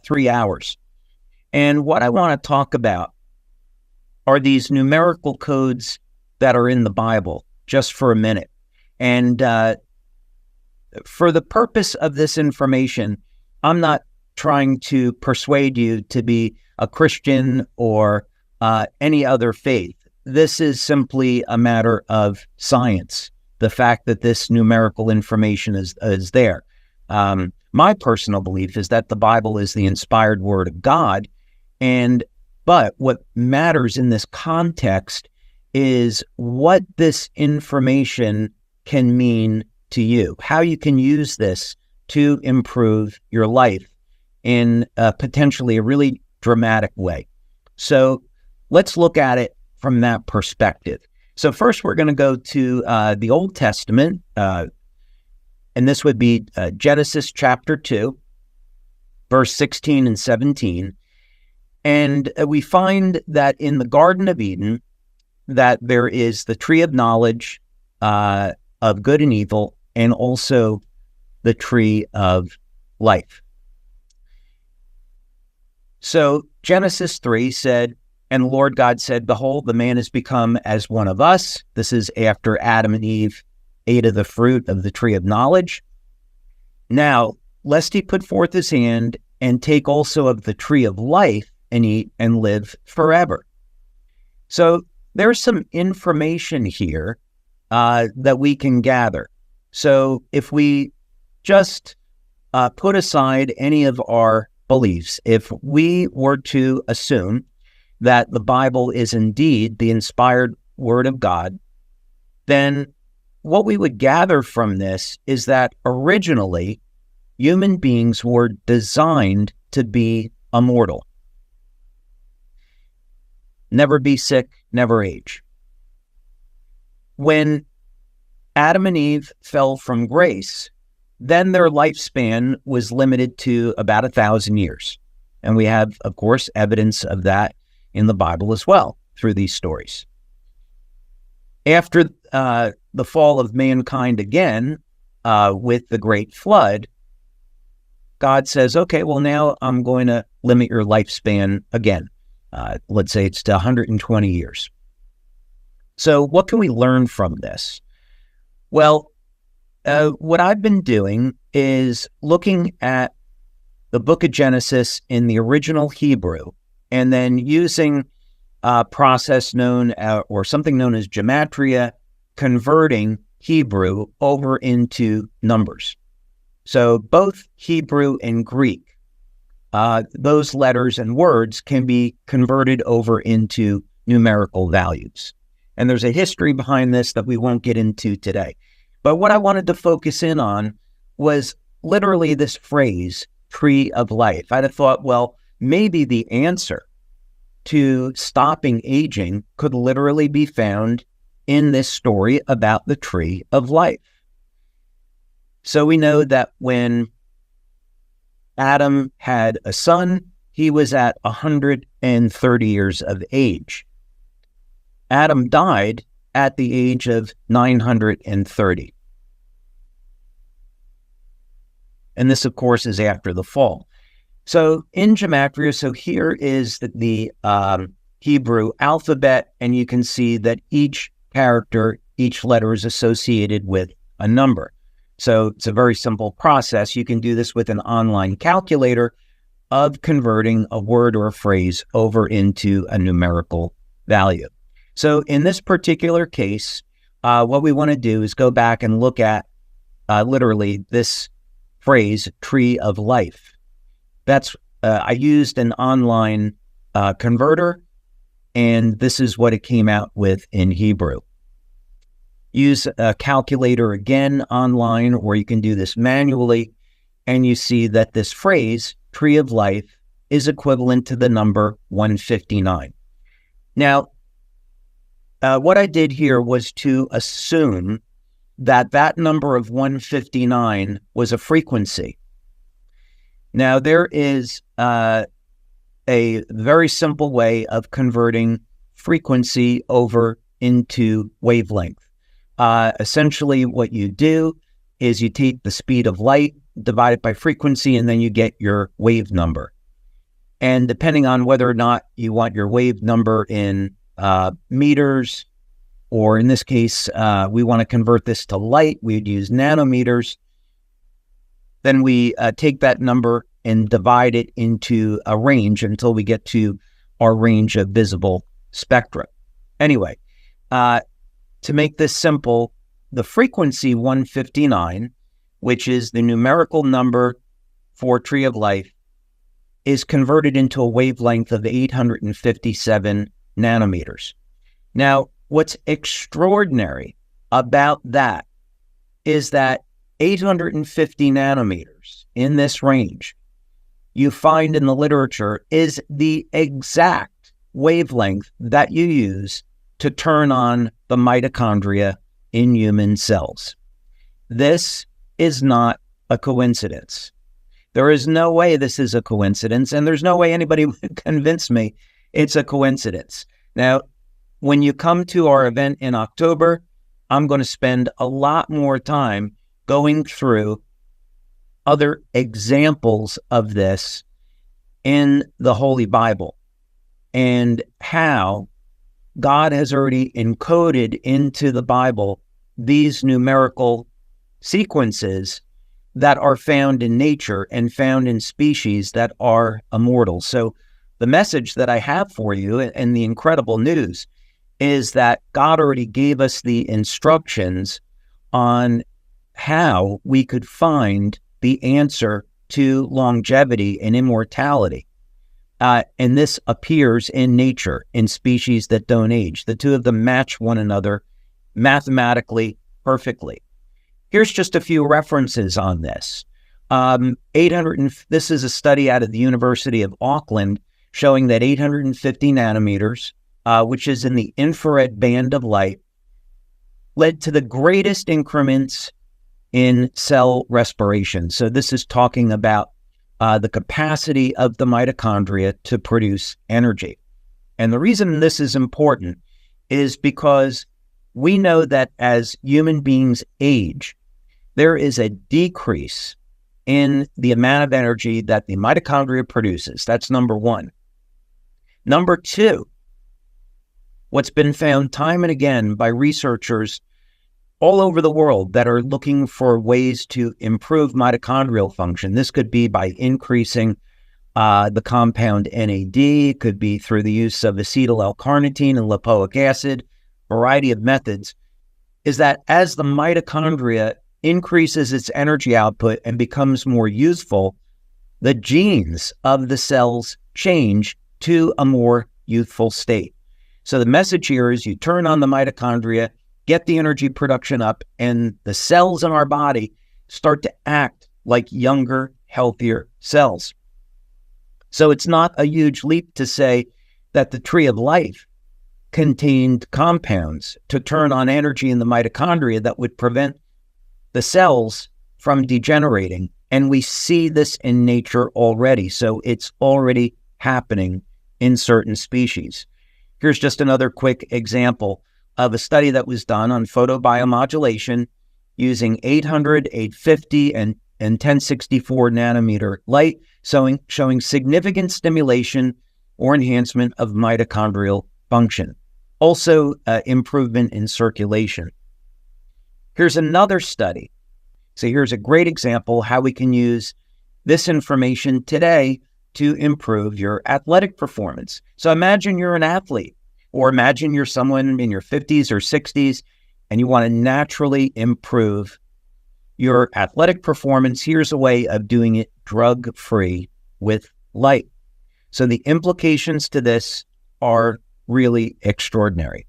3 hours. And what I want to talk about are these numerical codes that are in the Bible, just for a minute. And for the purpose of this information, I'm not trying to persuade you to be a Christian or any other faith. This is simply a matter of science, the fact that this numerical information is there. My personal belief is that the Bible is the inspired word of God, but what matters in this context is what this information can mean to you, how you can use this to improve your life in potentially a really dramatic way. So let's look at it from that perspective. So first we're going to go to the Old Testament, and this would be Genesis chapter 2, verse 16 and 17. And we find that in the Garden of Eden, that there is the tree of knowledge of good and evil, and also the tree of life. So Genesis 3 said, "And the Lord God said, Behold, the man has become as one of us." This is after Adam and Eve ate of the fruit of the tree of knowledge. "Now, lest he put forth his hand and take also of the tree of life and eat and live forever." So there's some information here that we can gather. So if we just put aside any of our beliefs, if we were to assume that the Bible is indeed the inspired word of God, then what we would gather from this is that originally human beings were designed to be immortal. Never be sick, never age. When Adam and Eve fell from grace, then their lifespan was limited to about 1,000 years. And we have, of course, evidence of that in the Bible as well through these stories. After the fall of mankind again, with the great flood, God says, okay, well, now I'm going to limit your lifespan again. Let's say it's to 120 years. So what can we learn from this? Well, what I've been doing is looking at the book of Genesis in the original Hebrew, and then using a process known or something known as gematria, converting Hebrew over into numbers. So both Hebrew and Greek, those letters and words can be converted over into numerical values. And there's a history behind this that we won't get into today. But what I wanted to focus in on was literally this phrase, tree of life. I'd have thought, well, maybe the answer to stopping aging could literally be found in this story about the tree of life. So we know that when Adam had a son, he was at 130 years of age. Adam died at the age of 930. And this, of course, is after the fall. So in gematria, so here is the Hebrew alphabet, and you can see that each character, each letter is associated with a number. So it's a very simple process. You can do this with an online calculator of converting a word or a phrase over into a numerical value. So in this particular case, what we want to do is go back and look at literally this phrase, tree of life. That's I used an online converter, and this is what it came out with in Hebrew. Use a calculator again online, or you can do this manually, and you see that this phrase, tree of life, is equivalent to the number 159. Now, what I did here was to assume that that number of 159 was a frequency. Now, there is a very simple way of converting frequency over into wavelength. Essentially, what you do is you take the speed of light, divide it by frequency, and then you get your wave number. And depending on whether or not you want your wave number in meters, or in this case, we want to convert this to light, we'd use nanometers. Then we take that number and divide it into a range until we get to our range of visible spectra. Anyway, to make this simple, the frequency 159, which is the numerical number for Tree of Life, is converted into a wavelength of 857 nanometers. Now, what's extraordinary about that is that 850 nanometers in this range you find in the literature is the exact wavelength that you use to turn on the mitochondria in human cells. This is not a coincidence. There is no way this is a coincidence, and there's no way anybody would convince me it's a coincidence. Now, when you come to our event in October, I'm going to spend a lot more time going through other examples of this in the Holy Bible and how God has already encoded into the Bible these numerical sequences that are found in nature and found in species that are immortal. So the message that I have for you and the incredible news is that God already gave us the instructions on how we could find the answer to longevity and immortality. And this appears in nature, in species that don't age. The two of them match one another mathematically perfectly. Here's just a few references on this. This is a study out of the University of Auckland showing that 850 nanometers, which is in the infrared band of light, led to the greatest increments in cell respiration. So this is talking about the capacity of the mitochondria to produce energy. And the reason this is important is because we know that as human beings age, there is a decrease in the amount of energy that the mitochondria produces. That's number one. Number two, what's been found time and again by researchers all over the world that are looking for ways to improve mitochondrial function. This could be by increasing the compound NAD, it could be through the use of acetyl L-carnitine and lipoic acid, variety of methods, is that as the mitochondria increases its energy output and becomes more useful, the genes of the cells change to a more youthful state. So the message here is you turn on the mitochondria, get the energy production up, and the cells in our body start to act like younger, healthier cells. So it's not a huge leap to say that the Tree of Life contained compounds to turn on energy in the mitochondria that would prevent the cells from degenerating. And we see this in nature already. So it's already happening in certain species. Here's just another quick example of a study that was done on photobiomodulation using 800, 850, and 1064 nanometer light, showing significant stimulation or enhancement of mitochondrial function. Also, improvement in circulation. Here's another study. So here's a great example how we can use this information today to improve your athletic performance. So imagine you're an athlete, or imagine you're someone in your 50s or 60s, and you want to naturally improve your athletic performance. Here's a way of doing it drug-free with light. So the implications to this are really extraordinary.